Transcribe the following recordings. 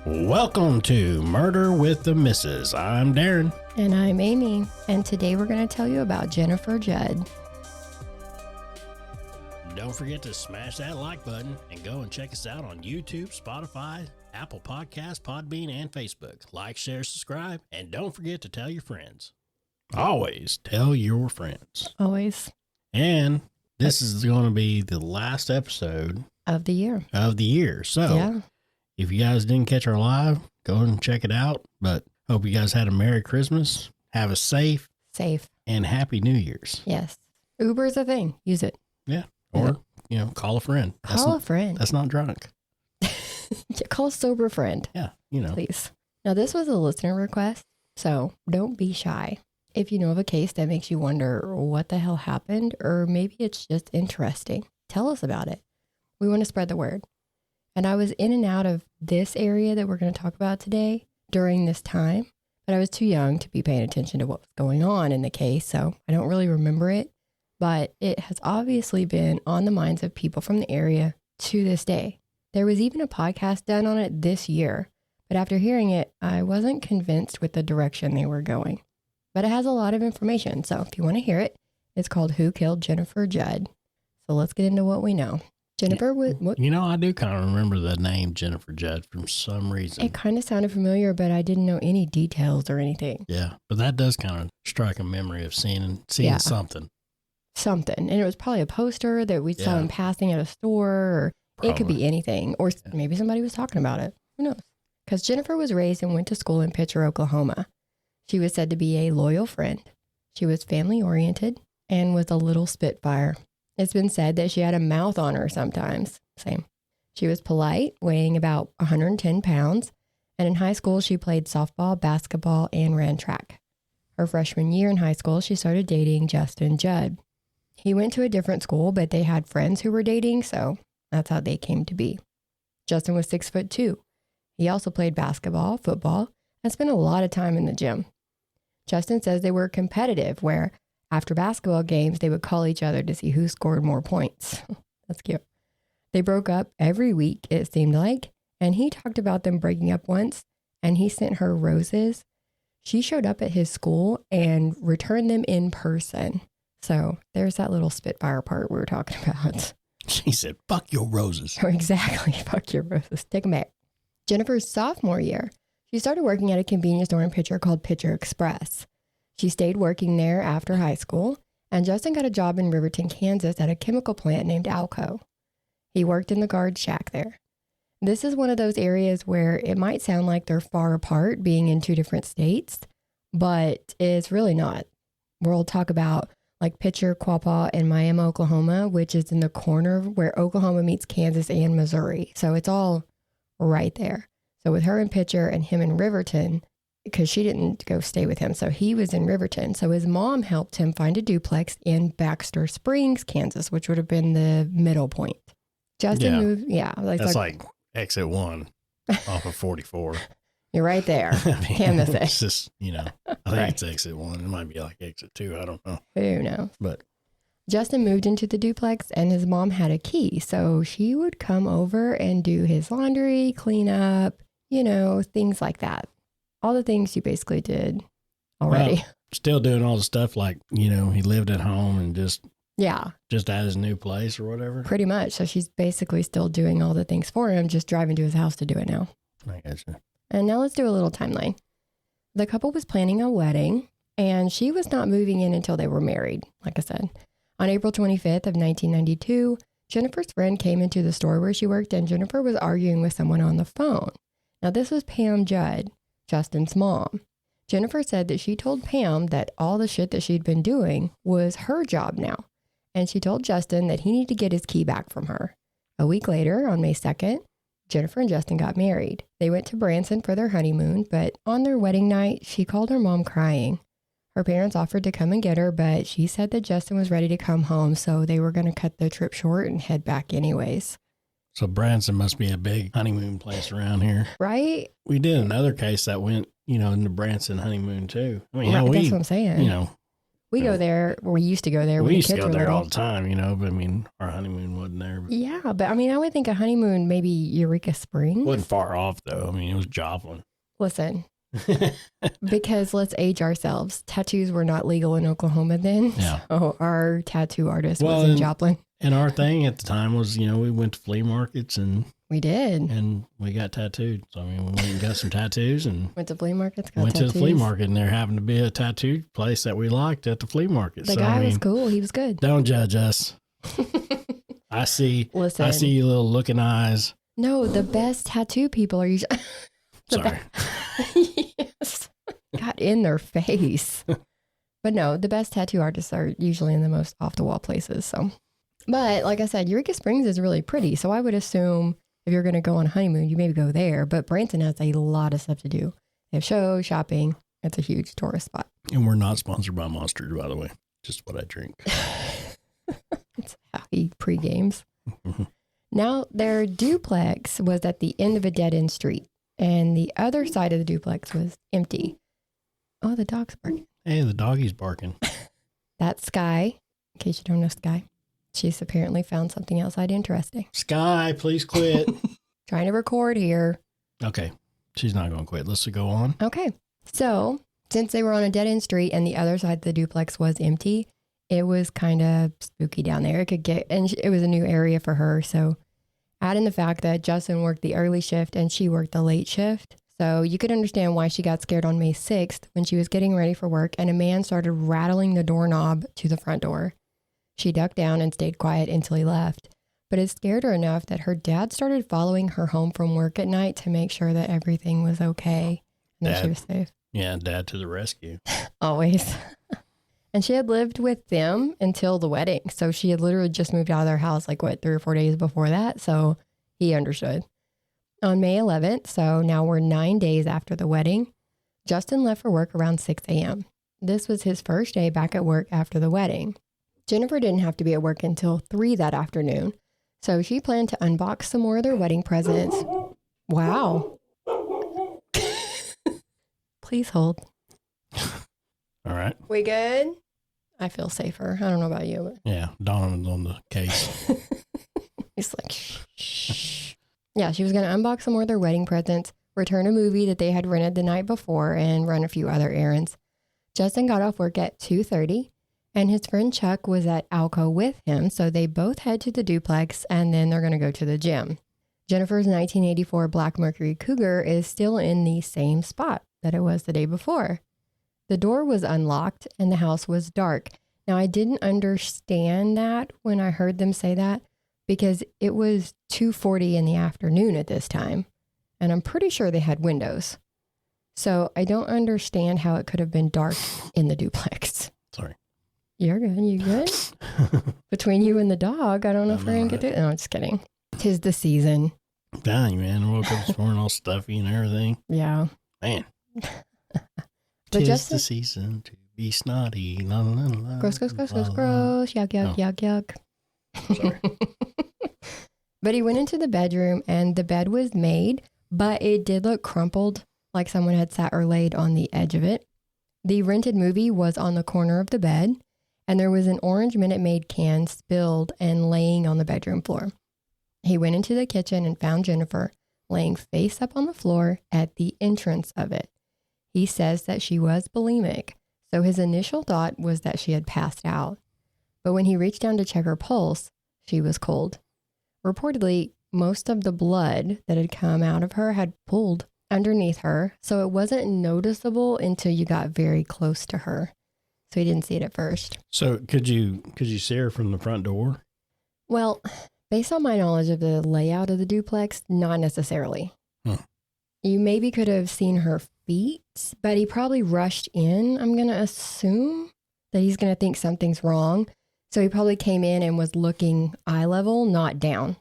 Welcome to Murder with the Missus. I'm Darren. And I'm Amy. And today we're going to tell you about Jennifer Judd. Don't forget to smash that like button and go and check us out on YouTube, Spotify, Apple Podcasts, Podbean, and Facebook. Like, share, subscribe, and don't forget to tell your friends. Always tell your friends. Always. And this is going to be the last episode Of the year. So if you guys didn't catch our live, go and check it out. But hope you guys had a Merry Christmas. Have a safe, and Happy New Year's. Yes. Uber's a thing. Use it. Yeah. Or, call a friend. Call a friend. That's not drunk. Call a sober friend. Yeah. Please. Now, this was a listener request, so don't be shy. If you know of a case that makes you wonder what the hell happened, or maybe it's just interesting, tell us about it. We want to spread the word. And I was in and out of this area that we're going to talk about today during this time, but I was too young to be paying attention to what was going on in the case, so I don't really remember it. But it has obviously been on the minds of people from the area to this day. There was even a podcast done on it this year, but after hearing it, I wasn't convinced with the direction they were going. But it has a lot of information, so if you want to hear it, it's called Who Killed Jennifer Judd? So let's get into what we know. Jennifer was... I do kind of remember the name Jennifer Judd from some reason. It kind of sounded familiar, but I didn't know any details or anything. Yeah, but that does kind of strike a memory of seeing something. And it was probably a poster that we saw in passing at a store, or it could be anything, or maybe somebody was talking about it. Who knows? Because Jennifer was raised and went to school in Pitcher, Oklahoma. She was said to be a loyal friend. She was family-oriented and was a little spitfire. It's been said that she had a mouth on her sometimes. Same. She was polite, weighing about 110 pounds, and in high school she played softball, basketball, and ran track. Her freshman year in high school, she started dating Judd. He went to a different school, but they had friends who were dating, so that's how they came to be. Justin was 6'2". He also played basketball, football, and spent a lot of time in the gym. Justin says they were competitive, where after basketball games, they would call each other to see who scored more points. That's cute. They broke up every week, it seemed like, and he talked about them breaking up once, and he sent her roses. She showed up at his school and returned them in person. So there's that little spitfire part we were talking about. She said, fuck your roses. Exactly. Fuck your roses. Take them back. Jennifer's sophomore year, she started working at a convenience store in Pitcher called Pitcher Express. She stayed working there after high school, and Justin got a job in Riverton, Kansas at a chemical plant named Alco. He worked in the guard shack there. This is one of those areas where it might sound like they're far apart, being in two different states, but it's really not. We'll talk about like Pitcher, Quapaw, and Miami, Oklahoma, which is in the corner where Oklahoma meets Kansas and Missouri. So it's all right there. So with her in Pitcher and him in Riverton, because she didn't go stay with him, so he was in Riverton. So his mom helped him find a duplex in Baxter Springs, Kansas, which would have been the middle point. Justin moved, that's like exit 1 off of 44. You're right there. Can't miss it. It's just, I think it's exit 1. It might be like exit 2. I don't know. Who knows? But Justin moved into the duplex and his mom had a key. So she would come over and do his laundry, clean up, things like that. All the things you basically did already. Well, still doing all the stuff like, he lived at home and just at his new place or whatever. Pretty much. So she's basically still doing all the things for him, just driving to his house to do it now. I gotcha. And now let's do a little timeline. The couple was planning a wedding, and she was not moving in until they were married, like I said. On April 25th of 1992, Jennifer's friend came into the store where she worked, and Jennifer was arguing with someone on the phone. Now, this was Pam Judd, Justin's mom. Jennifer said that she told Pam that all the shit that she'd been doing was her job now, and she told Justin that he needed to get his key back from her. A week later, on May 2nd, Jennifer and Justin got married. They went to Branson for their honeymoon, but on their wedding night, she called her mom crying. Her parents offered to come and get her, but she said that Justin was ready to come home, so they were going to cut the trip short and head back anyways. So Branson must be a big honeymoon place around here. Right? We did another case that went, in the Branson honeymoon too. I mean, right, that's what I'm saying. We go there, or we used to go there. We when used the to kids go were there little. all the time, you know, but I mean, our honeymoon wasn't there. But Yeah, but I mean, I would think a honeymoon, maybe Eureka Springs. it wasn't far off, though. I mean, it was Joplin. Listen, because let's age ourselves. Tattoos were not legal in Oklahoma then. Yeah. So our tattoo artist Well, was in Joplin. And our thing at the time was, you know, we went to flea markets and We did. and we got tattooed. So, I mean, we went and got some tattoos and Went to flea markets, got went tattoos. to the flea market, and there happened to be a tattoo place that we liked at the flea market. The so, guy I mean, was cool. He was good. Don't judge us. I see Listen. your little looking eyes. No, the best tattoo people are usually... Sorry. Yes. Got in their face. But no, the best tattoo artists are usually in the most off-the-wall places. So, but like I said, Eureka Springs is really pretty. So I would assume if you're going to go on a honeymoon, you maybe go there. But Branson has a lot of stuff to do. They have shows, shopping. It's a huge tourist spot. And we're not sponsored by Monster, by the way. Just what I drink. It's how he pre-games. Now, their duplex was at the end of a dead-end street, and the other side of the duplex was empty. Oh, the dog's barking. Hey, the doggy's barking. That's Sky. In case you don't know Sky, she's apparently found something outside interesting. Sky, please quit. Trying to record here. Okay. She's not going to quit. Let's go on. Okay. So, since they were on a dead-end street and the other side of the duplex was empty, it was kind of spooky down there. And it was a new area for her. So, add in the fact that Justin worked the early shift and she worked the late shift. So you could understand why she got scared on May 6th when she was getting ready for work and a man started rattling the doorknob to the front door. She ducked down and stayed quiet until he left. But it scared her enough that her dad started following her home from work at night to make sure that everything was okay and that she was safe. Yeah, Dad to the rescue. Always. And she had lived with them until the wedding. So she had literally just moved out of their house 3 or 4 days before that. So he understood. On May 11th, so now we're 9 days after the wedding, Justin left for work around 6 a.m. This was his first day back at work after the wedding. Jennifer didn't have to be at work until 3 that afternoon, so she planned to unbox some more of their wedding presents. Wow. Please hold. All right. We good? I feel safer. I don't know about you. But... Yeah, Donovan's on the case. He's like, shh. Yeah, she was going to unbox some more of their wedding presents, return a movie that they had rented the night before, and run a few other errands. Justin got off work at 2:30, and his friend Chuck was at Alco with him, so they both head to the duplex, and then they're going to go to the gym. Jennifer's 1984 Black Mercury Cougar is still in the same spot that it was the day before. The door was unlocked, and the house was dark. Now, I didn't understand that when I heard them say that, because it was 2:40 in the afternoon at this time, and I'm pretty sure they had windows. So I don't understand how it could have been dark in the duplex. Sorry. You're good. You good? Between you and the dog, I don't know if we're going to get it. No, I'm just kidding. 'Tis the season. Dang, man. I woke up this morning all stuffy and everything. Yeah. Man. But 'Tis the season to be snotty. La, la, la, la, Gross, gross, gross, la, gross, la. gross. Yuck, yuck, No. yuck, yuck. Sorry. But he went into the bedroom and the bed was made, but it did look crumpled, like someone had sat or laid on the edge of it. The rented movie was on the corner of the bed, and there was an orange Minute Maid can spilled and laying on the bedroom floor. He went into the kitchen and found Jennifer laying face up on the floor at the entrance of it. He says that she was bulimic, so his initial thought was that she had passed out. But when he reached down to check her pulse, she was cold. Reportedly, most of the blood that had come out of her had pooled underneath her, so it wasn't noticeable until you got very close to her. So he didn't see it at first. So could you see her from the front door? Well, based on my knowledge of the layout of the duplex, not necessarily. You maybe could have seen her feet, but he probably rushed in. I'm going to assume that he's going to think something's wrong. So he probably came in and was looking eye level, not down.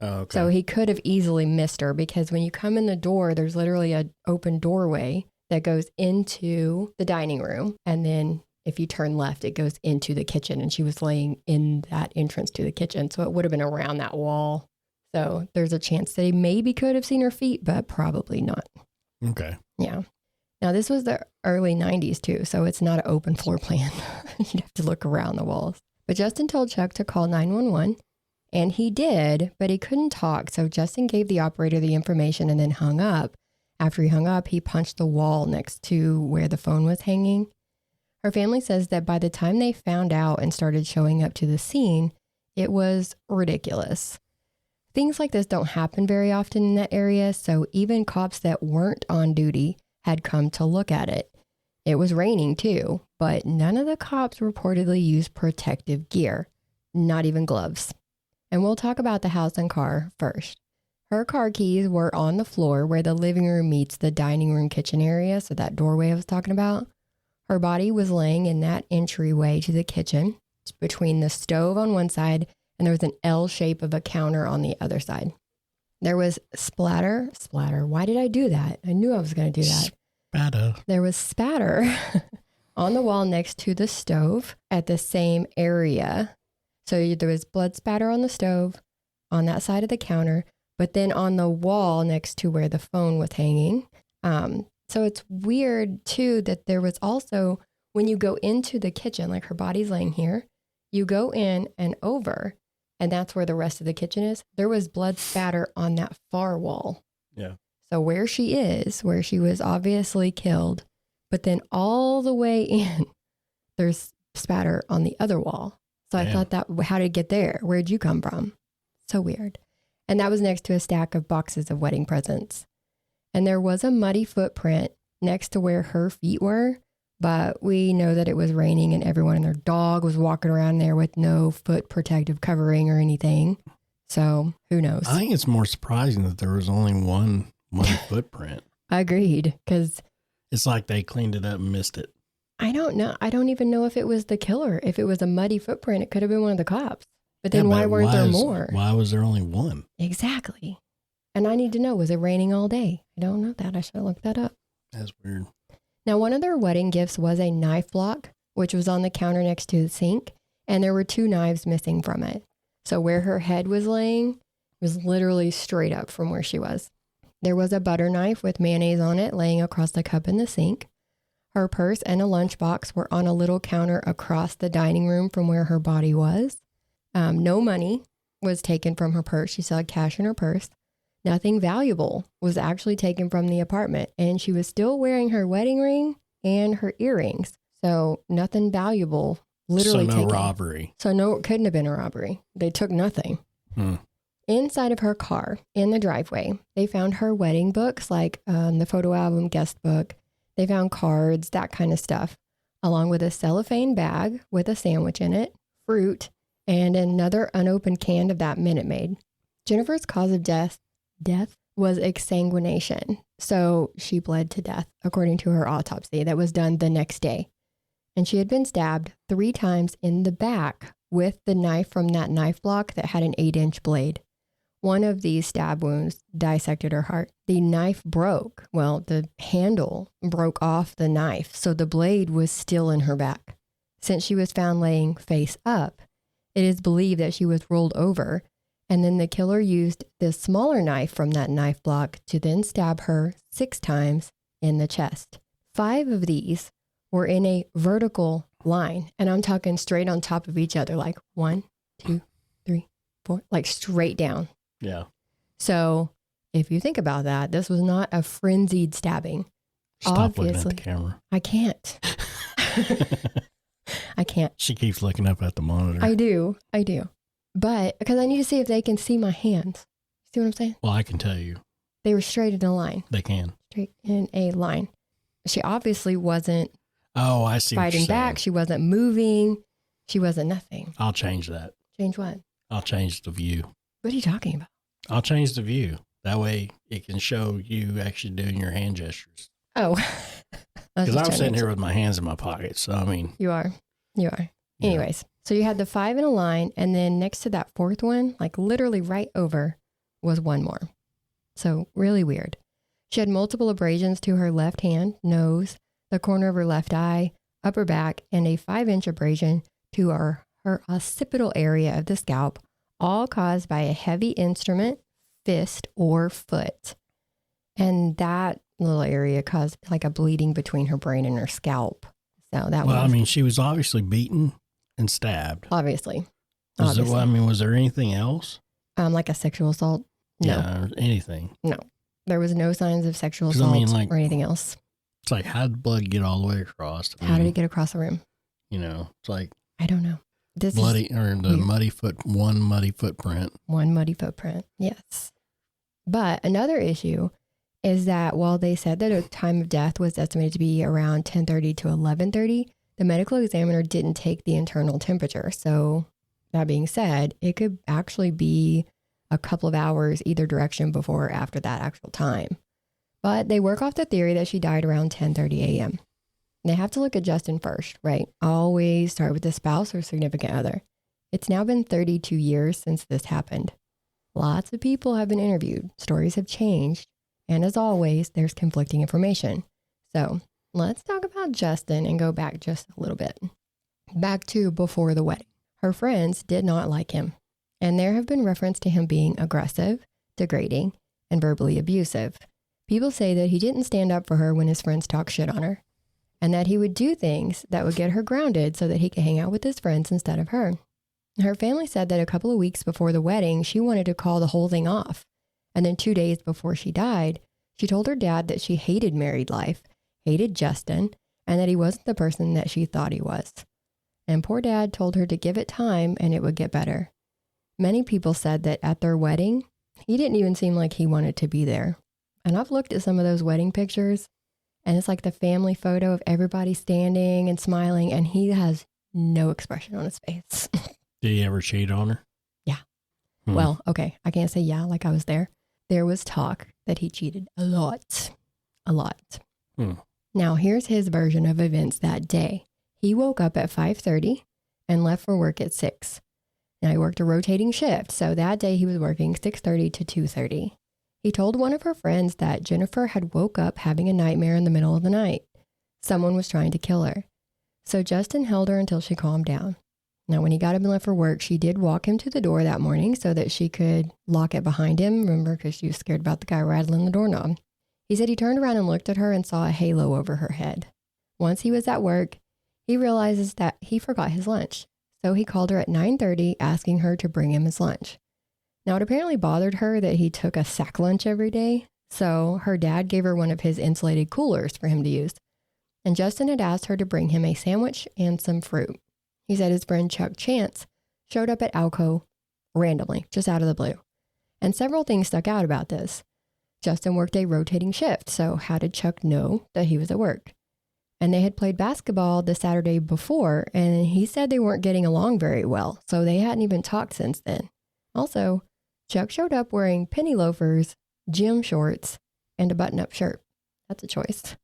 Oh, okay. So he could have easily missed her because when you come in the door, there's literally an open doorway that goes into the dining room. And then if you turn left, it goes into the kitchen. And she was laying in that entrance to the kitchen. So it would have been around that wall. So there's a chance that he maybe could have seen her feet, but probably not. Okay. Yeah. Now, this was the early 90s too, so it's not an open floor plan. You'd have to look around the walls. But Justin told Chuck to call 911, and he did, but he couldn't talk. So Justin gave the operator the information and then hung up. After he hung up, he punched the wall next to where the phone was hanging. Her family says that by the time they found out and started showing up to the scene, it was ridiculous. Things like this don't happen very often in that area, so even cops that weren't on duty had come to look at it. It was raining too, but none of the cops reportedly used protective gear, not even gloves. And we'll talk about the house and car first. Her car keys were on the floor where the living room meets the dining room kitchen area, so that doorway I was talking about. Her body was laying in that entryway to the kitchen between the stove on one side and there was an L shape of a counter on the other side. There was splatter. Why did I do that? I knew I was going to do that. Spatter. There was spatter on the wall next to the stove at the same area. So there was blood spatter on the stove on that side of the counter, but then on the wall next to where the phone was hanging. So it's weird too that there was also, when you go into the kitchen, like her body's laying here, you go in and over, and that's where the rest of the kitchen is. There was blood spatter on that far wall. Yeah. So where she is, where she was obviously killed, but then all the way in, there's spatter on the other wall. So I thought that, how did it get there? Where'd you come from? So weird. And that was next to a stack of boxes of wedding presents. And there was a muddy footprint next to where her feet were, but we know that it was raining and everyone and their dog was walking around there with no foot protective covering or anything. So who knows? I think it's more surprising that there was only one footprint. Agreed, because it's like they cleaned it up and missed it. I don't know. I don't even know if it was the killer. If it was a muddy footprint, it could have been one of the cops. But then why weren't there more? Why was there only one? Exactly. And I need to know, was it raining all day? I don't know that. I should have looked that up. That's weird. Now, one of their wedding gifts was a knife block, which was on the counter next to the sink, and there were 2 knives missing from it. So where her head was laying was literally straight up from where she was. There was a butter knife with mayonnaise on it laying across the cup in the sink. Her purse and a lunchbox were on a little counter across the dining room from where her body was. No money was taken from her purse. She still had cash in her purse. Nothing valuable was actually taken from the apartment, and she was still wearing her wedding ring and her earrings. So nothing valuable literally taken. So no robbery. So no, it couldn't have been a robbery. They took nothing. Inside of her car, in the driveway, they found her wedding books, like the photo album, guest book. They found cards, that kind of stuff, along with a cellophane bag with a sandwich in it, fruit, and another unopened can of that Minute Maid. Jennifer's cause of death was exsanguination. So she bled to death, according to her autopsy that was done the next day. And she had been stabbed 3 times in the back with the knife from that knife block that had an 8-inch blade. One of these stab wounds dissected her heart. The knife broke. Well, the handle broke off the knife, so the blade was still in her back. Since she was found laying face up, it is believed that she was rolled over, and then the killer used this smaller knife from that knife block to then stab her 6 times in the chest. 5 of these were in a vertical line, and I'm talking straight on top of each other, like 1, 2, 3, 4, like straight down. Yeah. So if you think about that, this was not a frenzied stabbing. Stop looking at the camera. I can't. I can't. She keeps looking up at the monitor. I do. But because I need to see if they can see my hands. See what I'm saying? Well, I can tell you. They were straight in a line. They can. Straight in a line. She obviously wasn't I see fighting back. She wasn't moving. She wasn't nothing. I'll change that. Change what? I'll change the view. What are you talking about? I'll change the view. That way it can show you actually doing your hand gestures. Oh. Because I'm sitting here with my hands in my pockets. So, I mean. You are. Anyways, so you had the 5 in a line, and then next to that 4th one, like literally right over, was 1 more. So really weird. She had multiple abrasions to her left hand, nose, the corner of her left eye, upper back, and a 5-inch abrasion to her occipital area of the scalp, all caused by a heavy instrument, fist, or foot. And that little area caused like a bleeding between her brain and her scalp. So that Well, I mean, she was obviously beaten and stabbed. Obviously. Was there anything else? Like a sexual assault? No. Yeah, anything. No. There was no signs of sexual assault or anything else. It's like, how did the blood get all the way across? How did it get across the room? It's like... I don't know. One muddy footprint. One muddy footprint, yes. But another issue is that while they said that the time of death was estimated to be around 10:30 to 11:30, the medical examiner didn't take the internal temperature. So that being said, it could actually be a couple of hours either direction before or after that actual time. But they work off the theory that she died around 10:30 a.m. They have to look at Justin first, right? Always start with the spouse or significant other. It's now been 32 years since this happened. Lots of people have been interviewed. Stories have changed. And as always, there's conflicting information. So let's talk about Justin and go back just a little bit. Back to before the wedding. Her friends did not like him. And there have been reference to him being aggressive, degrading, and verbally abusive. People say that he didn't stand up for her when his friends talk shit on her. And that he would do things that would get her grounded so that he could hang out with his friends instead of her. Her family said that a couple of weeks before the wedding, she wanted to call the whole thing off. And then 2 days before she died, she told her dad that she hated married life, hated Justin, and that he wasn't the person that she thought he was. And poor dad told her to give it time and it would get better. Many people said that at their wedding, he didn't even seem like he wanted to be there. And I've looked at some of those wedding pictures, and it's like the family photo of everybody standing and smiling, and he has no expression on his face. Did he ever cheat on her? Yeah. Well, okay, I can't say yeah like I was there. There was talk that he cheated a lot. A lot. Now, here's his version of events that day. He woke up at 5:30 and left for work at 6. Now, he worked a rotating shift, so that day he was working 6:30 to 2:30. He told one of her friends that Jennifer had woke up having a nightmare in the middle of the night. Someone was trying to kill her. So Justin held her until she calmed down. Now, when he got up and left for work, she did walk him to the door that morning so that she could lock it behind him. Remember, because she was scared about the guy rattling the doorknob. He said he turned around and looked at her and saw a halo over her head. Once he was at work, he realizes that he forgot his lunch. So he called her at 9:30 asking her to bring him his lunch. Now, it apparently bothered her that he took a sack lunch every day, so her dad gave her one of his insulated coolers for him to use. And Justin had asked her to bring him a sandwich and some fruit. He said his friend Chuck Chance showed up at Alco randomly, just out of the blue. And several things stuck out about this. Justin worked a rotating shift, so how did Chuck know that he was at work? And they had played basketball the Saturday before, and he said they weren't getting along very well, so they hadn't even talked since then. Also, Chuck showed up wearing penny loafers, gym shorts, and a button-up shirt. That's a choice.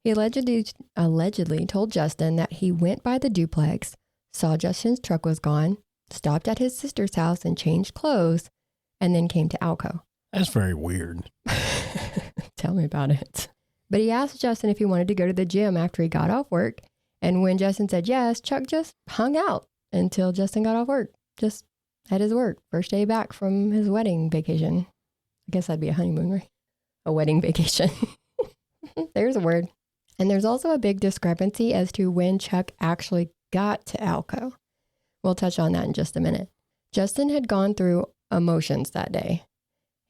He allegedly told Justin that he went by the duplex, saw Justin's truck was gone, stopped at his sister's house and changed clothes, and then came to Alco. That's very weird. Tell me about it. But he asked Justin if he wanted to go to the gym after he got off work, and when Justin said yes, Chuck just hung out until Justin got off work. Just at his work, first day back from his wedding vacation. I guess that'd be a honeymoon, right? A wedding vacation. There's a word. And there's also a big discrepancy as to when Chuck actually got to Alco. We'll touch on that in just a minute. Justin had gone through emotions that day.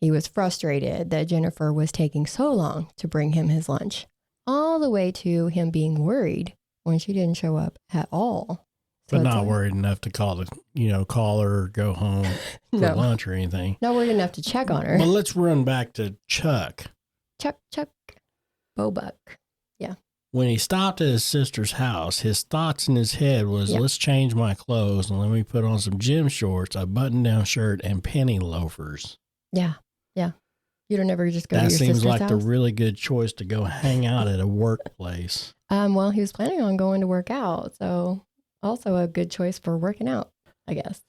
He was frustrated that Jennifer was taking so long to bring him his lunch, all the way to him being worried when she didn't show up at all. So but not worried enough to call her or go home for lunch or anything. Not worried enough to check on her. Well, let's run back to Chuck. Chuck Bobuck. Yeah. When he stopped at his sister's house, his thoughts in his head was, let's change my clothes and let me put on some gym shorts, a button-down shirt, and penny loafers. Yeah. Yeah. You don't ever just go to your sister's house? That seems like the really good choice to go hang out at a workplace. Well, he was planning on going to work out, so also a good choice for working out, I guess.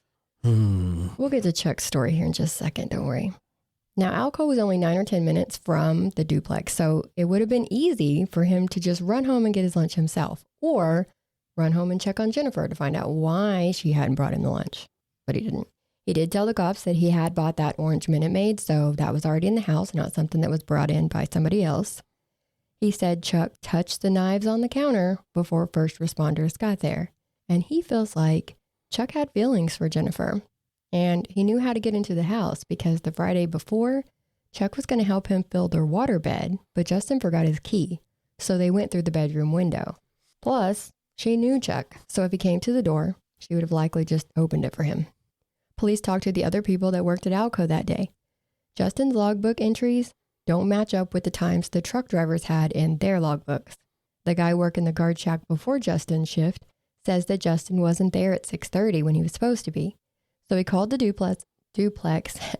We'll get to Chuck's story here in just a second. Don't worry. Now, Alco was only 9 or 10 minutes from the duplex, so it would have been easy for him to just run home and get his lunch himself, or run home and check on Jennifer to find out why she hadn't brought him the lunch. But he didn't. He did tell the cops that he had bought that orange Minute Maid, so that was already in the house, not something that was brought in by somebody else. He said Chuck touched the knives on the counter before first responders got there. And he feels like Chuck had feelings for Jennifer. And he knew how to get into the house because the Friday before, Chuck was going to help him fill their water bed, but Justin forgot his key. So they went through the bedroom window. Plus, she knew Chuck. So if he came to the door, she would have likely just opened it for him. Police talked to the other people that worked at Alco that day. Justin's logbook entries don't match up with the times the truck drivers had in their logbooks. The guy working the guard shack before Justin's shift says that Justin wasn't there at 6:30 when he was supposed to be. So he called the duplex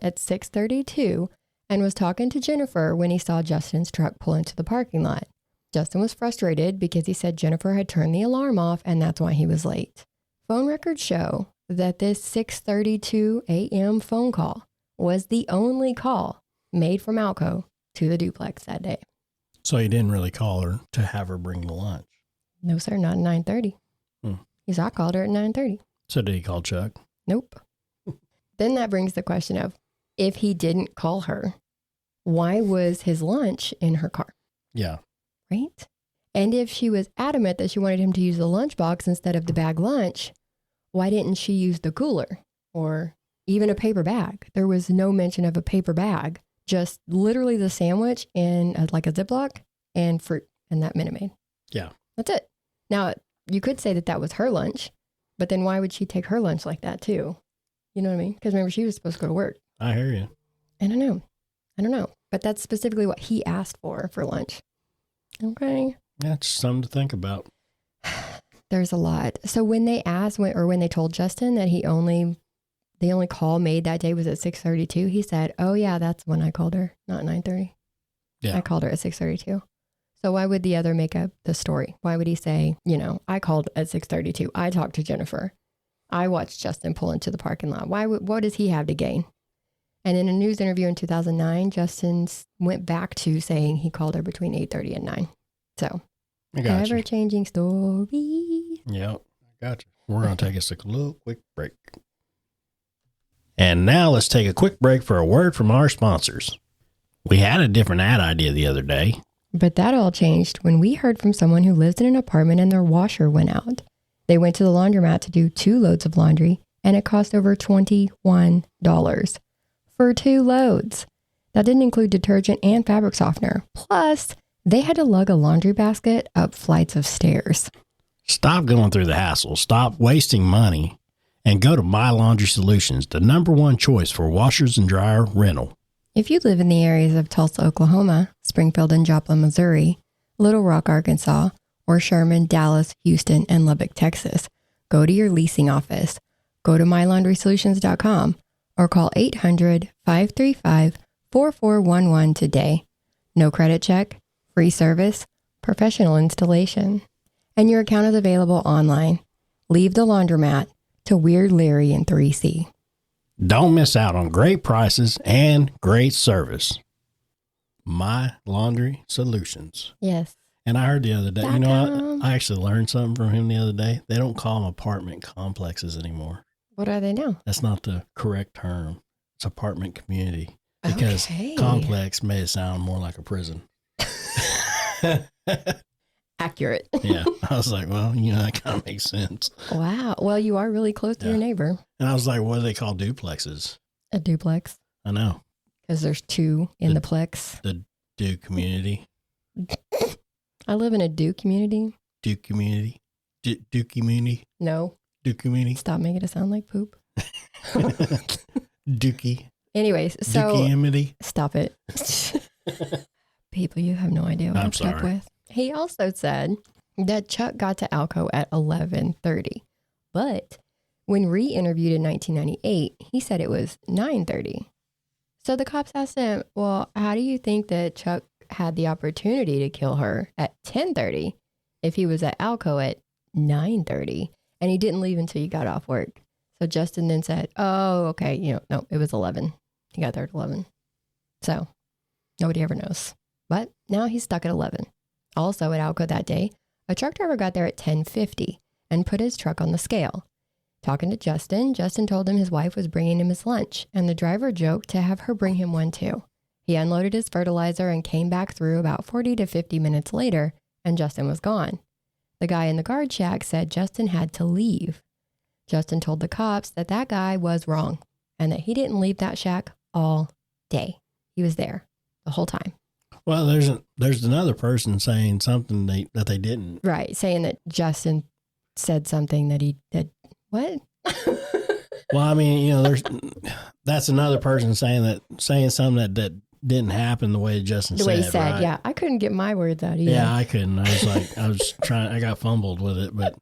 at 6:32 and was talking to Jennifer when he saw Justin's truck pull into the parking lot. Justin was frustrated because he said Jennifer had turned the alarm off and that's why he was late. Phone records show that this 6:32 a.m. phone call was the only call made from Alco to the duplex that day. So he didn't really call her to have her bring the lunch? No, sir, not at 9:30. Because I called her at 9:30. So did he call Chuck? Nope. Then that brings the question of, if he didn't call her, why was his lunch in her car? Yeah. Right? And if she was adamant that she wanted him to use the lunchbox instead of the bag lunch, why didn't she use the cooler or even a paper bag? There was no mention of a paper bag, just literally the sandwich in like a Ziploc and fruit and that Minute Maid. Yeah. That's it. Now, you could say that that was her lunch, but then why would she take her lunch like that too? You know what I mean? Because remember, she was supposed to go to work. I hear you. I don't know. But that's specifically what he asked for lunch. Okay. Yeah, it's something to think about. There's a lot. So when they asked, when they told Justin that the only call made that day was at 6:32, he said, "Oh yeah, that's when I called her, not 9:30. Yeah, I called her at 6:32." So why would the other make up the story? Why would he say, I called at 6:32. I talked to Jennifer. I watched Justin pull into the parking lot. What does he have to gain? And in a news interview in 2009, Justin went back to saying he called her between 8:30 and 9. So, ever-changing story. Yep, I got you. We're going to take us a little quick break. And now let's take a quick break for a word from our sponsors. We had a different ad idea the other day. But that all changed when we heard from someone who lives in an apartment and their washer went out. They went to the laundromat to do 2 loads of laundry, and it cost over $21 for 2 loads. That didn't include detergent and fabric softener. Plus, they had to lug a laundry basket up flights of stairs. Stop going through the hassle. Stop wasting money and go to My Laundry Solutions, the #1 choice for washers and dryer rental. If you live in the areas of Tulsa, Oklahoma, Springfield and Joplin, Missouri, Little Rock, Arkansas, or Sherman, Dallas, Houston, and Lubbock, Texas, go to your leasing office, go to mylaundrysolutions.com, or call 800-535-4411 today. No credit check, free service, professional installation. And your account is available online. Leave the laundromat to Weird Larry in 3C. Don't miss out on great prices and great service. My Laundry Solutions. Yes. And I heard the other day, I actually learned something from him the other day. They don't call them apartment complexes anymore. What are they now? That's not the correct term. It's apartment community. Because complex made it sound more like a prison. Accurate. Yeah. I was like, well, that kind of makes sense. Wow. Well, you are really close to your neighbor. And I was like, what do they call duplexes? A duplex. I know. Because there's 2 in the plex. The Duke community. I live in a Duke community. Duke community. Duke community. No. Duke community. Stop making it sound like poop. Dookie. Anyways, so. Dookie-imity. Stop it. People, you have no idea what I'm stuck with. He also said that Chuck got to Alco at 11:30, but when re-interviewed in 1998, he said it was 9:30. So the cops asked him, well, how do you think that Chuck had the opportunity to kill her at 10:30 if he was at Alco at 9:30 and he didn't leave until you got off work? So Justin then said, oh, okay, no, it was 11. He got there at 11. So nobody ever knows. But now he's stuck at 11. Also at Alco that day, a truck driver got there at 10:50 and put his truck on the scale. Talking to Justin told him his wife was bringing him his lunch, and the driver joked to have her bring him one too. He unloaded his fertilizer and came back through about 40 to 50 minutes later, and Justin was gone. The guy in the guard shack said Justin had to leave. Justin told the cops that that guy was wrong and that he didn't leave that shack all day. He was there the whole time. Well, there's another person saying something that they didn't. Right, saying that Justin said something that he did. What? Well, I mean, that's another person saying something that didn't happen the way Justin said. The way he said, right? yeah. I couldn't get my words out either. Yeah, I couldn't. I got fumbled with it, but.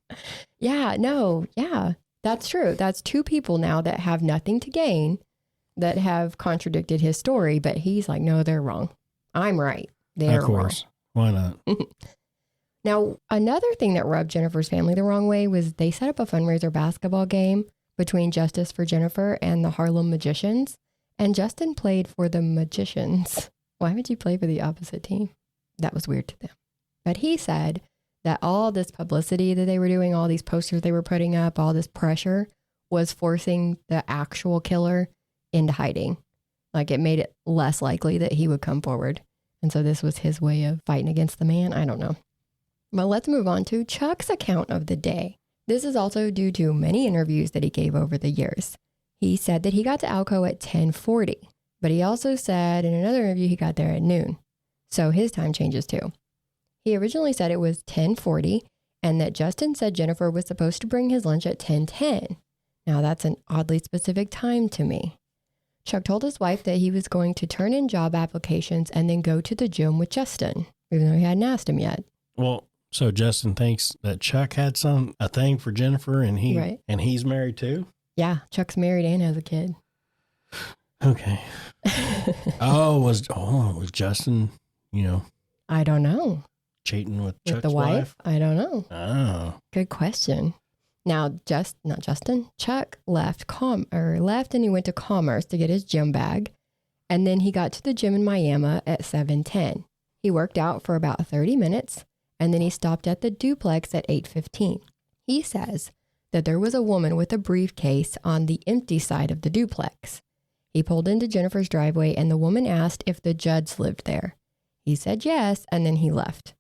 Yeah, no, yeah, that's true. That's two people now that have nothing to gain that have contradicted his story, but he's like, no, they're wrong. I'm right. They're wrong. Of course. Why not? Now, another thing that rubbed Jennifer's family the wrong way was they set up a fundraiser basketball game between Justice for Jennifer and the Harlem Magicians, and Justin played for the Magicians. Why would you play for the opposite team? That was weird to them. But he said that all this publicity that they were doing, all these posters they were putting up, all this pressure was forcing the actual killer into hiding. Like it made it less likely that he would come forward. And so this was his way of fighting against the man. I don't know. But let's move on to Chuck's account of the day. This is also due to many interviews that he gave over the years. He said that he got to Alco at 10:40, but he also said in another interview he got there at noon. So his time changes too. He originally said it was 10:40 and that Justin said Jennifer was supposed to bring his lunch at 10:10. Now that's an oddly specific time to me. Chuck told his wife that he was going to turn in job applications and then go to the gym with Justin, even though he hadn't asked him yet. Well, so Justin thinks that Chuck had a thing for Jennifer and he's married too? Yeah, Chuck's married and has a kid. Okay. Was Justin, I don't know. Cheating with Chuck's the wife? I don't know. Oh. Good question. Now, Chuck left and he went to Commerce to get his gym bag. And then he got to the gym in Miami at 7:10. He worked out for about 30 minutes and then he stopped at the duplex at 8:15. He says that there was a woman with a briefcase on the empty side of the duplex. He pulled into Jennifer's driveway and the woman asked if the Judds lived there. He said yes, and then he left,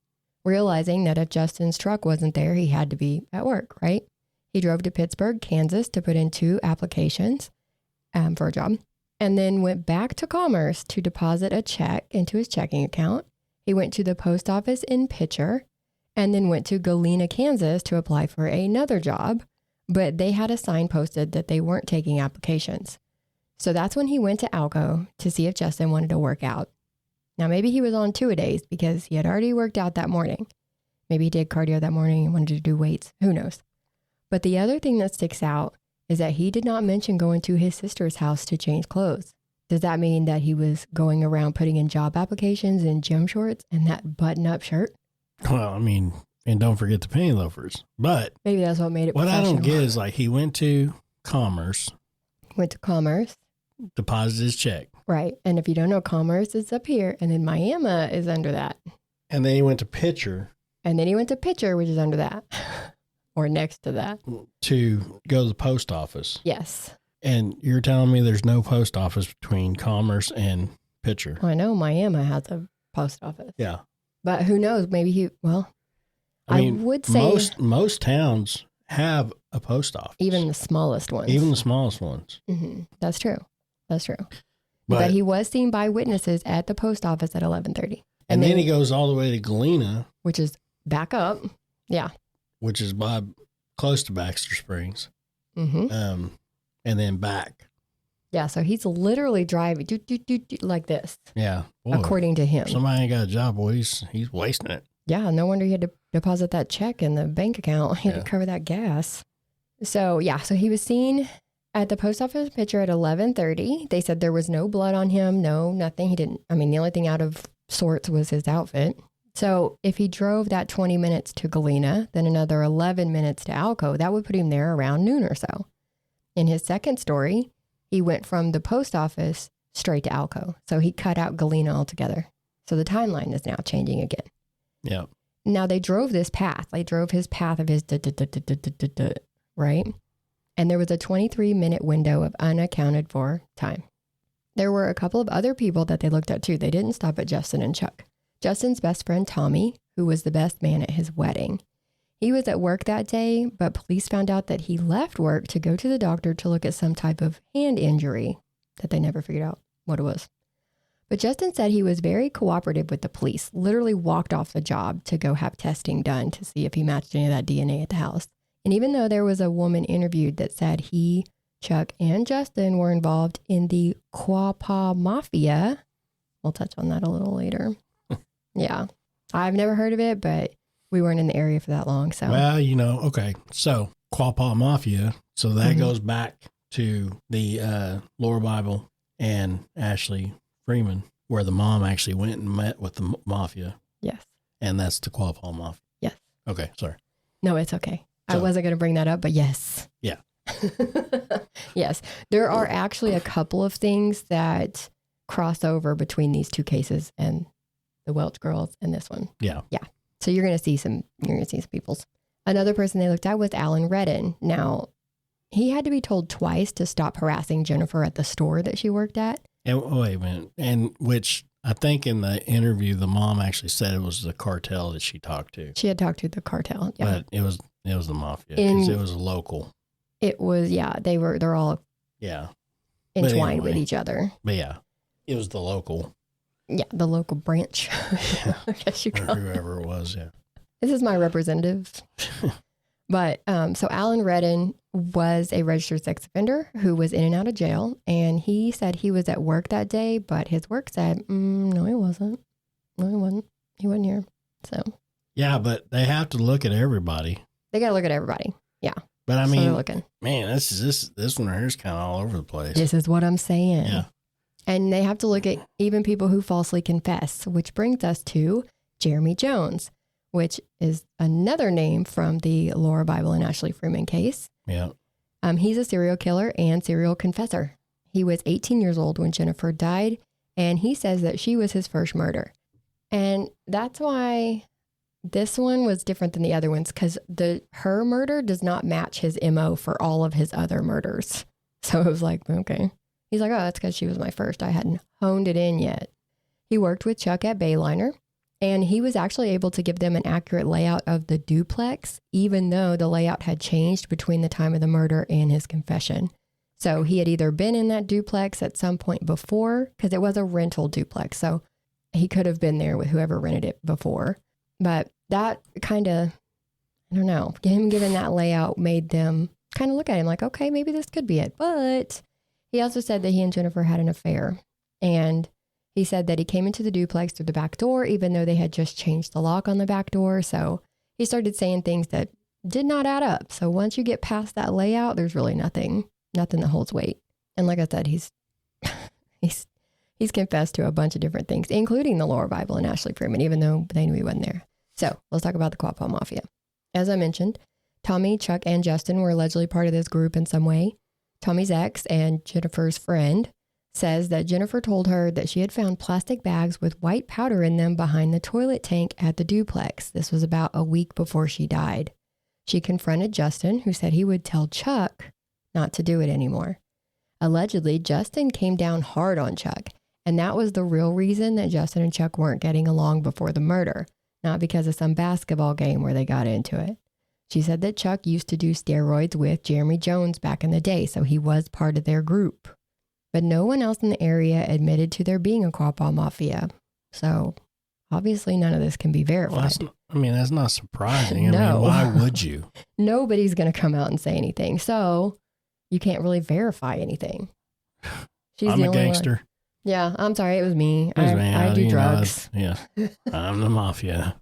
realizing that if Justin's truck wasn't there, he had to be at work, right? He drove to Pittsburgh, Kansas to put in 2 applications for a job, and then went back to Commerce to deposit a check into his checking account. He went to the post office in Pitcher and then went to Galena, Kansas to apply for another job, but they had a sign posted that they weren't taking applications. So that's when he went to Alco to see if Justin wanted to work out. Now, maybe he was on 2-a-days because he had already worked out that morning. Maybe he did cardio that morning and wanted to do weights. Who knows? But the other thing that sticks out is that he did not mention going to his sister's house to change clothes. Does that mean that he was going around putting in job applications in gym shorts and that button-up shirt? Well, I mean, and don't forget the penny loafers. But maybe that's what made it What I don't get is like he went to Commerce. Deposited his check. Right. And if you don't know, Commerce is up here and then Miami is under that. And then he went to Pitcher. And then he went to Pitcher, which is under that. Or next to that. To go to the post office. Yes. And you're telling me there's no post office between Commerce and Pitcher. Well, I know Miami has a post office. Yeah. But who knows? Maybe I would say most towns have a post office. Even the smallest ones. Mm-hmm. That's true. But he was seen by witnesses at the post office at 11:30. And then he goes all the way to Galena. Which is back up. Yeah. Which is close to Baxter Springs. Mm-hmm. And then back. Yeah, so he's literally driving like this. Yeah. Boy, according to him. Somebody ain't got a job, boy. He's wasting it. Yeah, no wonder he had to deposit that check in the bank account. He had to cover that gas. So he was seen at the post office Pitcher at 11:30. They said there was no blood on him, nothing. He didn't, the only thing out of sorts was his outfit. So if he drove that 20 minutes to Galena, then another 11 minutes to Alco, that would put him there around noon or so. In his second story, he went from the post office straight to Alco. So he cut out Galena altogether. So the timeline is now changing again. Yeah. Now they drove this path. They drove his path of his right? And there was a 23-minute window of unaccounted for time. There were a couple of other people that they looked at too. They didn't stop at Justin and Chuck. Justin's best friend, Tommy, who was the best man at his wedding. He was at work that day, but police found out that he left work to go to the doctor to look at some type of hand injury that they never figured out what it was. But Justin said he was very cooperative with the police, literally walked off the job to go have testing done to see if he matched any of that DNA at the house. And even though there was a woman interviewed that said he, Chuck, and Justin were involved in the Quapaw Mafia, we'll touch on that a little later. Yeah. I've never heard of it, but we weren't in the area for that long. So, well, okay. So Quapaw Mafia. So that goes back to the Lore Bible and Ashley Freeman, where the mom actually went and met with the mafia. Yes. And that's the Quapaw Mafia. Yes. Okay. Sorry. No, it's okay. So, I wasn't going to bring that up, but yes. Yeah. Yes. There are actually a couple of things that cross over between these two cases and the Welch girls and this one. Yeah. Yeah. So you're going to see some peoples. Another person they looked at was Alan Redden. Now, he had to be told twice to stop harassing Jennifer at the store that she worked at. And wait a minute. And which I think in the interview, the mom actually said it was the cartel that she talked to. She had talked to the cartel. Yeah. But it was the mafia because it was a local. It was, yeah. They're all entwined with each other. But yeah, it was the local. Yeah, the local branch. Yeah. I guess you call whoever it was, yeah. This is my representative. But so Alan Redden was a registered sex offender who was in and out of jail. And he said he was at work that day, but his work said, no, he wasn't. No, he wasn't. He wasn't here. So. Yeah, but they have to look at everybody. They got to look at everybody. Yeah. But I mean, looking. Man, this one right here is kind of all over the place. This is what I'm saying. Yeah. And they have to look at even people who falsely confess, which brings us to Jeremy Jones, which is another name from the Laura Bible and Ashley Freeman case. Yeah. He's a serial killer and serial confessor. He was 18 years old when Jennifer died, and he says that she was his first murder. And that's why this one was different than the other ones, because her murder does not match his MO for all of his other murders. So it was like, okay. He's like, oh, that's because she was my first. I hadn't honed it in yet. He worked with Chuck at Bayliner, and he was actually able to give them an accurate layout of the duplex, even though the layout had changed between the time of the murder and his confession. So he had either been in that duplex at some point before, because it was a rental duplex. So he could have been there with whoever rented it before. But that kind of, I don't know, him giving that layout made them kind of look at him like, okay, maybe this could be it. But he also said that he and Jennifer had an affair. And he said that he came into the duplex through the back door, even though they had just changed the lock on the back door. So he started saying things that did not add up. So once you get past that layout, there's really nothing that holds weight. And like I said, he's confessed to a bunch of different things, including the Laura Bible and Ashley Freeman, even though they knew he wasn't there. So let's talk about the Quapaw Mafia. As I mentioned, Tommy, Chuck, and Justin were allegedly part of this group in some way. Tommy's ex and Jennifer's friend says that Jennifer told her that she had found plastic bags with white powder in them behind the toilet tank at the duplex. This was about a week before she died. She confronted Justin, who said he would tell Chuck not to do it anymore. Allegedly, Justin came down hard on Chuck, and that was the real reason that Justin and Chuck weren't getting along before the murder, not because of some basketball game where they got into it. She said that Chuck used to do steroids with Jeremy Jones back in the day, so he was part of their group. But no one else in the area admitted to there being a Quapaw Mafia. So obviously none of this can be verified. Well, that's not surprising. No. I mean, why would you? Nobody's going to come out and say anything. So you can't really verify anything. I'm a gangster. One. Yeah, I'm sorry. It was me. Me. I do drugs. Yeah. I'm the mafia.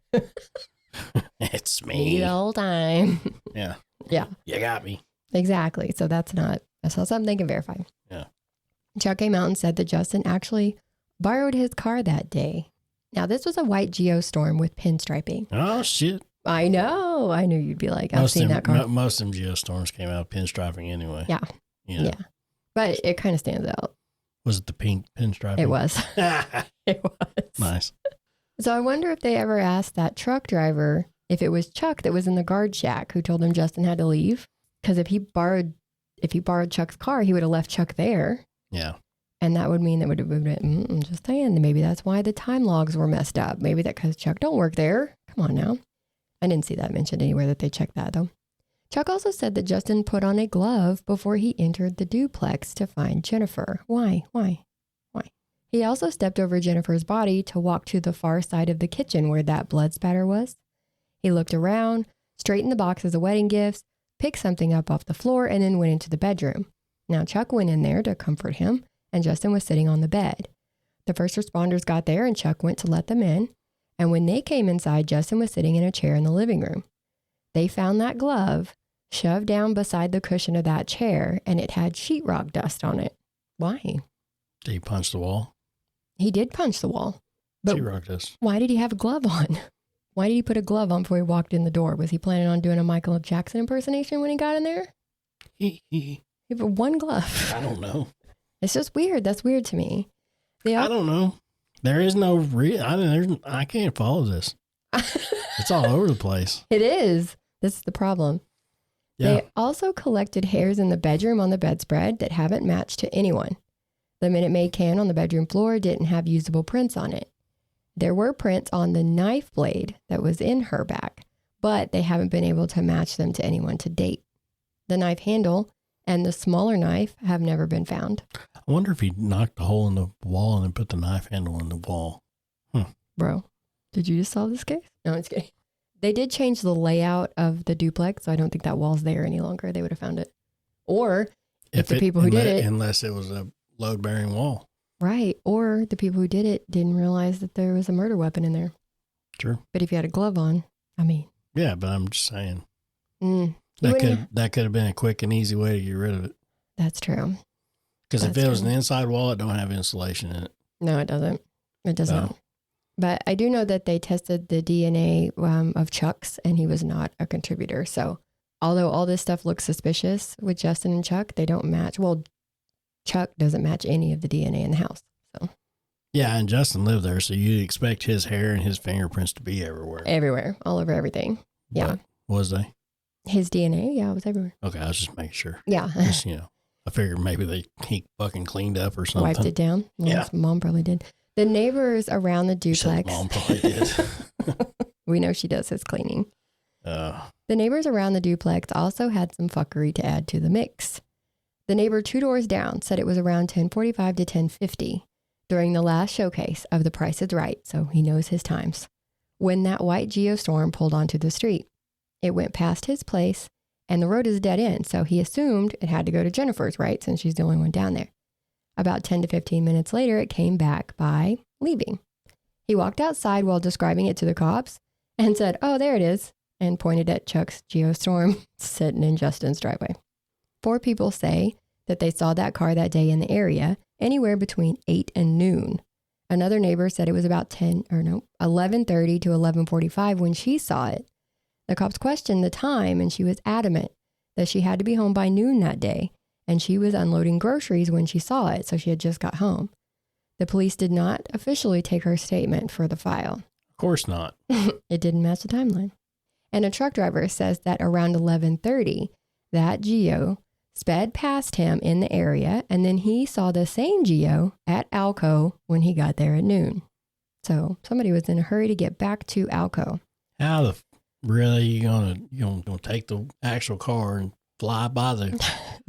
It's me. The whole time. Yeah. Yeah. You got me. Exactly. So that's not something they can verify. Yeah. Chuck came out and said that Justin actually borrowed his car that day. Now, this was a white Geostorm with pinstriping. Oh, shit. I know. I knew you'd be like, I've seen that car. Most of them Geostorms came out pinstriping anyway. Yeah. Yeah. But it kind of stands out. Was it the pink pinstriping? It was. It was. Nice. So I wonder if they ever asked that truck driver if it was Chuck that was in the guard shack who told him Justin had to leave. Because if he borrowed Chuck's car, he would have left Chuck there. Yeah. And that would mean that would have been, just saying, maybe that's why the time logs were messed up. Maybe that because Chuck don't work there. Come on now. I didn't see that mentioned anywhere that they checked that though. Chuck also said that Justin put on a glove before he entered the duplex to find Jennifer. Why? He also stepped over Jennifer's body to walk to the far side of the kitchen where that blood spatter was. He looked around, straightened the boxes of wedding gifts, picked something up off the floor, and then went into the bedroom. Now Chuck went in there to comfort him, and Justin was sitting on the bed. The first responders got there and Chuck went to let them in. And when they came inside, Justin was sitting in a chair in the living room. They found that glove shoved down beside the cushion of that chair, and it had sheetrock dust on it. Why? Did he punch the wall? He did punch the wall. But Sheetrock dust. why did he have a glove on? Why did he put a glove on before he walked in the door? Was he planning on doing a Michael Jackson impersonation when he got in there? He had one glove. I don't know. It's just weird. That's weird to me. I don't know. There is no I can't follow this. It's all over the place. It is. This is the problem. Yeah. They also collected hairs in the bedroom on the bedspread that haven't matched to anyone. The Minute Maid can on the bedroom floor didn't have usable prints on it. There were prints on the knife blade that was in her back, but they haven't been able to match them to anyone to date. The knife handle and the smaller knife have never been found. I wonder if he knocked a hole in the wall and then put the knife handle in the wall. Bro, did you just solve this case? No, it's kidding. They did change the layout of the duplex, so I don't think that wall's there any longer. They would have found it. Or if the people who did it... Unless it was a load-bearing wall. Right. Or the people who did it didn't realize that there was a murder weapon in there. True. But if you had a glove on, I mean... Yeah, but I'm just saying. That could have been a quick and easy way to get rid of it. That's true. Because if it was an inside wall, it don't have insulation in it. No, it doesn't. It doesn't. No. But I do know that they tested the DNA of Chuck's, and he was not a contributor. So although all this stuff looks suspicious with Justin and Chuck, they don't match. Well, Chuck doesn't match any of the DNA in the house. So yeah, and Justin lived there, so you'd expect his hair and his fingerprints to be everywhere. Everywhere, all over everything. Yeah. But was they? His DNA, yeah, it was everywhere. Okay, I was just making sure. Yeah. Just, I figured maybe he fucking cleaned up or something. Wiped it down. Well, yeah. His mom probably did. The neighbors around the duplex. Mom probably did. We know she does his cleaning. The neighbors around the duplex also had some fuckery to add to the mix. The neighbor 2 doors down said it was around 10:45 to 10:50 during the last showcase of The Price is Right, so he knows his times, when that white Geostorm pulled onto the street. It went past his place, and the road is a dead end, so he assumed it had to go to Jennifer's, right, since she's the only one down there. About 10 to 15 minutes later, it came back by leaving. He walked outside while describing it to the cops and said, "Oh, there it is," and pointed at Chuck's Geostorm sitting in Justin's driveway. 4 people say that they saw that car that day in the area, anywhere between 8 and noon. Another neighbor said it was about 11:30 to 11:45 when she saw it. The cops questioned the time, and she was adamant that she had to be home by noon that day, and she was unloading groceries when she saw it, so she had just got home. The police did not officially take her statement for the file. Of course not. It didn't match the timeline. And a truck driver says that around 11:30, that Geo sped past him in the area, and then he saw the same Geo at Alco when he got there at noon. So somebody was in a hurry to get back to Alco. How really you gonna take the actual car and fly by the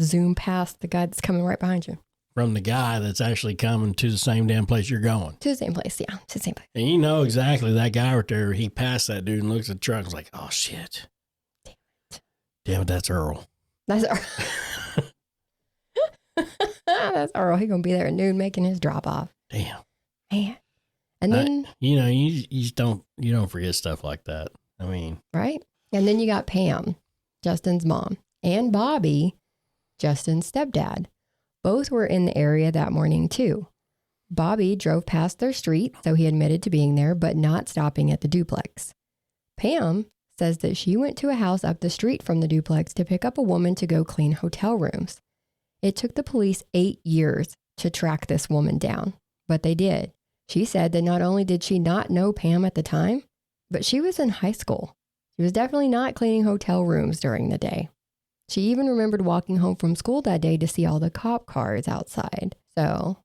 zoom past the guy that's coming right behind you from the guy that's actually coming to the same damn place you're going? To the same place, yeah, to the same place. And you know exactly that guy right there. He passed that dude and looks at the truck and was like, "Oh shit, damn it, that's Earl." That's Earl. That's Earl. He's gonna be there at noon making his drop off. Damn, man. And then you just don't forget stuff like that. I mean, right. And then you got Pam, Justin's mom, and Bobby, Justin's stepdad. Both were in the area that morning too. Bobby drove past their street, so he admitted to being there, but not stopping at the duplex. Pam says that she went to a house up the street from the duplex to pick up a woman to go clean hotel rooms. It took the police 8 years to track this woman down, but they did. She said that not only did she not know Pam at the time, but she was in high school. She was definitely not cleaning hotel rooms during the day. She even remembered walking home from school that day to see all the cop cars outside. So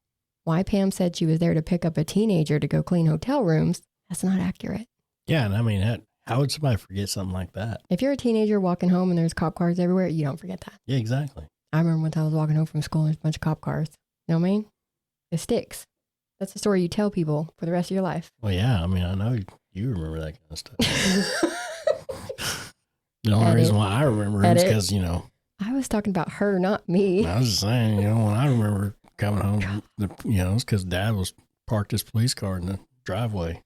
why Pam said she was there to pick up a teenager to go clean hotel rooms, that's not accurate. Yeah, and I mean, how would somebody forget something like that? If you're a teenager walking home and there's cop cars everywhere, you don't forget that. Yeah, exactly. I remember one time I was walking home from school and there's a bunch of cop cars. You know what I mean? It sticks. That's the story you tell people for the rest of your life. Well, yeah, I mean, I know you remember that kind of stuff. The only reason why I remember it is because, you know. I was talking about her, not me. I was just saying, you know, when I remember coming home, you know, it's because Dad was parked his police car in the driveway.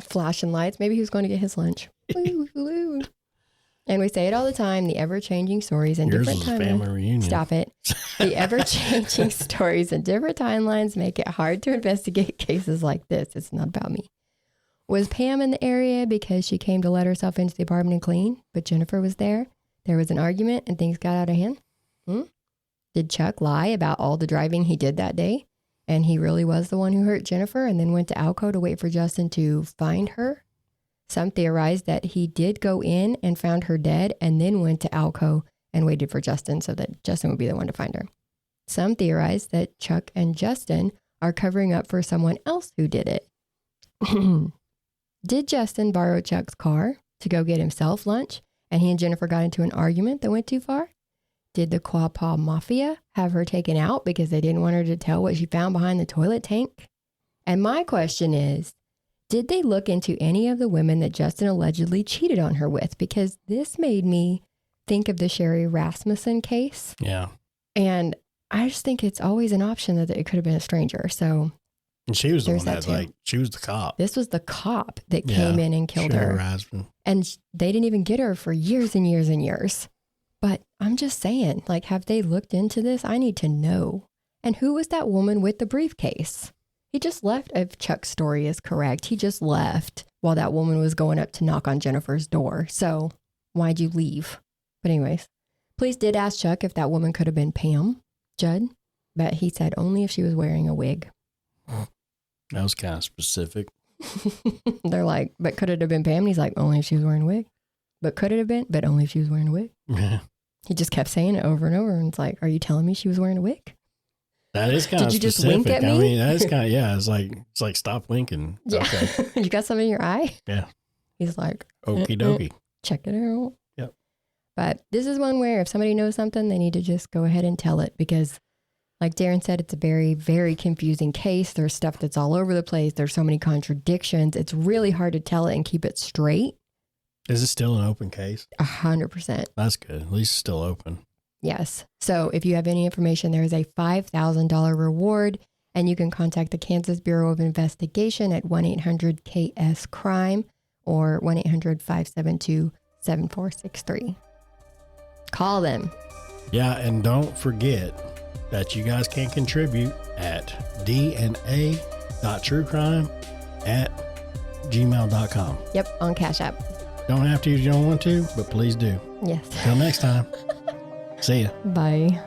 Flashing lights. Maybe he was going to get his lunch. And we say it all the time, the ever-changing stories and different timelines. Family reunion. Stop it. The ever-changing stories and different timelines make it hard to investigate cases like this. It's not about me. Was Pam in the area because she came to let herself into the apartment and clean, but Jennifer was there? There was an argument and things got out of hand? Did Chuck lie about all the driving he did that day? And he really was the one who hurt Jennifer and then went to Alco to wait for Justin to find her? Some theorized that he did go in and found her dead and then went to Alco and waited for Justin so that Justin would be the one to find her. Some theorized that Chuck and Justin are covering up for someone else who did it. Did Justin borrow Chuck's car to go get himself lunch and he and Jennifer got into an argument that went too far? Did the Quapaw Mafia have her taken out because they didn't want her to tell what she found behind the toilet tank? And my question is, did they look into any of the women that Justin allegedly cheated on her with? Because this made me think of the Sherry Rasmussen case. Yeah. And I just think it's always an option that it could have been a stranger. So, and she was the one that she was the cop. This was the cop that came in and killed Sherry her. Rasmussen. And they didn't even get her for years and years and years. But I'm just saying, like, have they looked into this? I need to know. And who was that woman with the briefcase? He just left, if Chuck's story is correct. He just left while that woman was going up to knock on Jennifer's door. So why'd you leave? But anyways, police did ask Chuck if that woman could have been Pam, Judd, but he said only if she was wearing a wig. That was kind of specific. They're like, but could it have been Pam? And he's like, only if she was wearing a wig. But could it have been? But only if she was wearing a wig. Yeah. He just kept saying it over and over. And it's like, are you telling me she was wearing a wig? That is kind of specific. Did you just wink at me? I mean, that is kind of, yeah, it's like, stop winking. Yeah. Okay. You got something in your eye? Yeah. He's like, okie dokie. Check it out. Yep. But this is one where if somebody knows something, they need to just go ahead and tell it because like Darren said, it's a very, very confusing case. There's stuff that's all over the place. There's so many contradictions. It's really hard to tell it and keep it straight. Is it still an open case? 100%. That's good. At least it's still open. Yes. So if you have any information, there is a $5,000 reward and you can contact the Kansas Bureau of Investigation at 1-800-KS-CRIME or 1-800-572-7463. Call them. Yeah, and don't forget that you guys can contribute at dna.truecrime@gmail.com. Yep, on Cash App. Don't have to if you don't want to, but please do. Yes. Till next time. See ya. Bye.